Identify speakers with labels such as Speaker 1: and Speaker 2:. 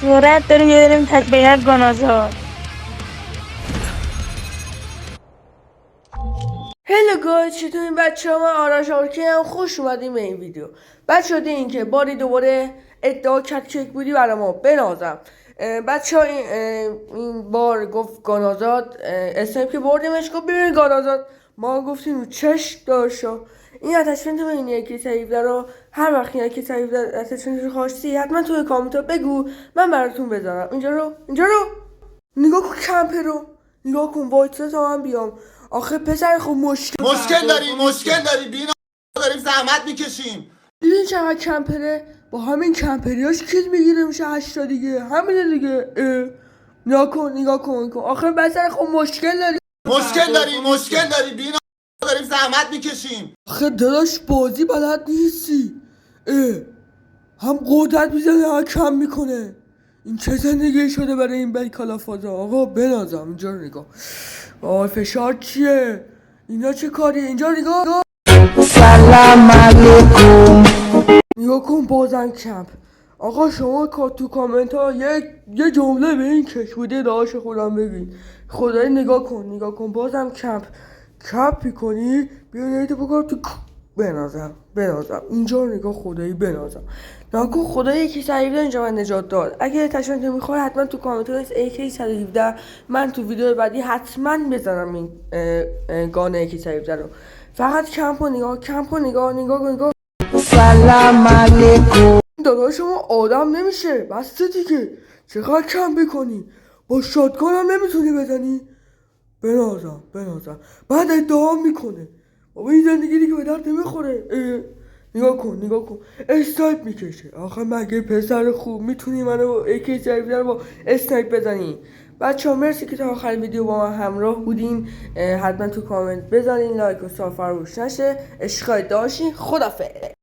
Speaker 1: جرأت داری یه داریم تکبیرت گنازاد.
Speaker 2: هلو گایز، چطورین بچه ها؟ من آرش آرکی هم. خوش اومدیم به این ویدیو. بچه ها دیدین که باری دوباره ادعا کرد کیک بودی برای ما بنازم. بچه ها این بار گفت گانازاد اسم که بردیمش گفت ببین گانازاد، ما گفتیم رو چشم داشتا. این اتشمنت رو این یکی سریف رو هر وقت یکی سریف اتشمنت رو خواستی حتما توی کامنت ها بگو، من براتون بذارم. اینجا رو نگاه کن، کمپه رو نگاه کن، وایتسا تا من بیام. آخه پسر خب
Speaker 3: مشکل داری بینا، داریم زحمت میکشیم.
Speaker 2: دیدین چقدر کمپره؟ با همین کمپریاش کیل میگیره میشه 8 دیگه، همینه دیگه. نگاه کن. آخه پسر خب مشکل داری
Speaker 3: بینا، داریم زحمت میکشیم.
Speaker 2: آخه داداش بازی بلد نیستی. هم قدرت میزنه هم کم میکنه. این چه زندگی شده برای این بل کلافازا؟ آقا بنازم. اینجا رو نگاه. آه فشار چیه؟ اینا چه کاریه؟ اینجا نگاه.
Speaker 4: سلام علیکم.
Speaker 2: نگاه کن بازم کمپ. آقا شما تو کامنت ها یه جمله به این کش بوده داشت خودم بگین. خدایی نگاه کن بازم کمپ میکنی. بیا نیتو بگم تو بنازم. اینجا رو نگاه، خدایی بنازم. نگاه کن خدایی یکی 117 اینجا من نجات داد. اگه تشمنت میخوای حتما تو کامنت ها AK 117 من تو ویدیو بعدی حتما بزنم این گانه یکی 117 رو. فقط کمپ و نگاه.
Speaker 4: سلام علیکم.
Speaker 2: داداش شما آدم نمیشه، بسته دیگه. چقدر کم بکنی؟ با شاتگان هم نمیتونی بزنی؟ بنازم. بعد ادعا میکنه بابا این زندگی دیگه به درد نمیخوره. نگاه کن اسنایپ میکشه. آخه مگه پسر خوب میتونی منو AK سریفدر با اسنایپ بزنی؟ بچه ها مرسی که تا آخر ویدیو با من همراه بودین. حتما تو کامنت بزنین، لایک و فراموش نشه. عشقای داشتین. خدافظ.